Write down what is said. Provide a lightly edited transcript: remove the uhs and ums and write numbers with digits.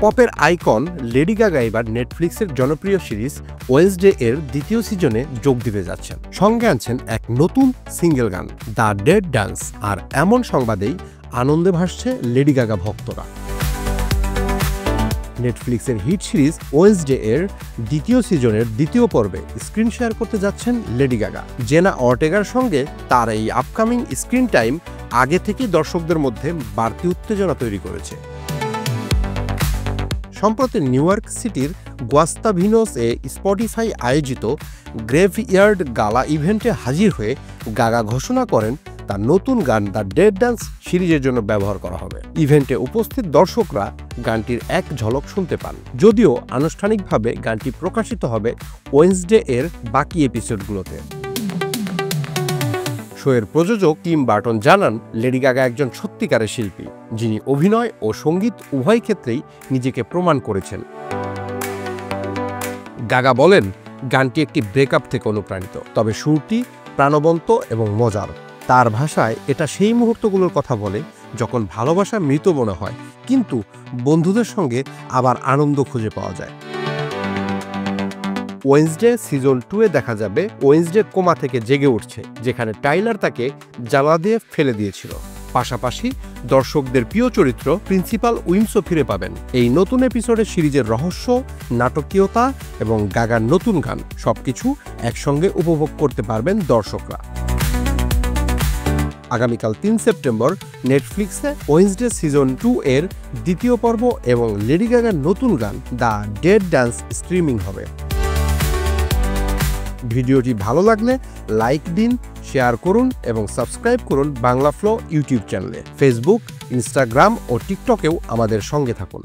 পপের icon lady Gaga এবার নেটফ্লিক্সের জনপ্রিয় series Wednesday এর দ্বিতীয় সিজনে যোগ দিতে যাচ্ছেন। সঙ্গে আনছেন এক নতুন সিঙ্গেল গান, দ্য ডেড ডান্স। আর এমন সংবাদেই আনন্দে ভাসছে লেডি গাগা ভক্তরা। নেটফ্লিক্সের হিট সিরিজ ওয়েডনেসডে এর দ্বিতীয় সিজনের দ্বিতীয় পর্বে স্ক্রিন শেয়ার করতে যাচ্ছেন লেডি গাগা। জেনা অর্টেগার সঙ্গে তার এই আপকামিং স্ক্রিন টাইম আগে থেকেই দর্শকদের মধ্যে বাড়তি উত্তেজনা তৈরি করেছে। সম্প্রতি নিউ ইয়র্ক সিটির গুয়াস্তাভিনোস এ স্পটিফাই আয়োজিত গ্রেভইয়ার্ড গালা ইভেন্টে হাজির হয়ে গাগা ঘোষণা করেন তার নতুন গান দ্য ডেড ডান্স সিরিজের জন্য ব্যবহার করা হবে। ইভেন্টে উপস্থিত দর্শকরা গানটির এক ঝলক শুনতে পান, যদিও আনুষ্ঠানিকভাবে গানটি প্রকাশিত হবে ওয়েডনেসডে এর বাকি এপিসোডগুলোতে। শোয়ের প্রযোজক টিম বার্টন জানান, লেডি গাগা একজন সত্যিকারের শিল্পী, যিনি অভিনয় ও সঙ্গীত উভয় ক্ষেত্রেই নিজেকে প্রমাণ করেছেন। গাগা বলেন, গানটি একটি ব্রেকআপ থেকে অনুপ্রাণিত, তবে সুরটি প্রাণবন্ত এবং মজার। তার ভাষায় এটা সেই মুহূর্তগুলোর কথা বলে যখন ভালোবাসা মৃত মনে হয়, কিন্তু বন্ধুদের সঙ্গে আবার আনন্দ খুঁজে পাওয়া যায়। ওয়েডনেসডে সিজন 2 এ দেখা যাবে ওয়েডনেসডে কোমা থেকে জেগে উঠছে, যেখানে টাইলার তাকে জ্বালা দিয়ে ফেলে দিয়েছিল। পাশাপাশি দর্শকদের প্রিয় চরিত্র প্রিন্সিপাল উইমসও ফিরে পাবেন। এই নতুন এপিসোডে সিরিজের রহস্য, নাটকীয়তা এবং গাগার নতুন গান সবকিছু একসঙ্গে উপভোগ করতে পারবেন দর্শকরা। আগামীকাল 3 সেপ্টেম্বর নেটফ্লিক্সে ওয়েডনেসডে সিজন 2 এর দ্বিতীয় পর্ব এবং লেডি গাগার নতুন গান দ্য ডেড ডান্স স্ট্রিমিং হবে। ভিডিওটি ভালো লাগলে লাইক দিন, শেয়ার করুন এবং সাবস্ক্রাইব করুন বাংলা ফ্লো ইউটিউব চ্যানেলে। ফেসবুক, ইনস্টাগ্রাম ও টিকটকেও আমাদের সঙ্গে থাকুন।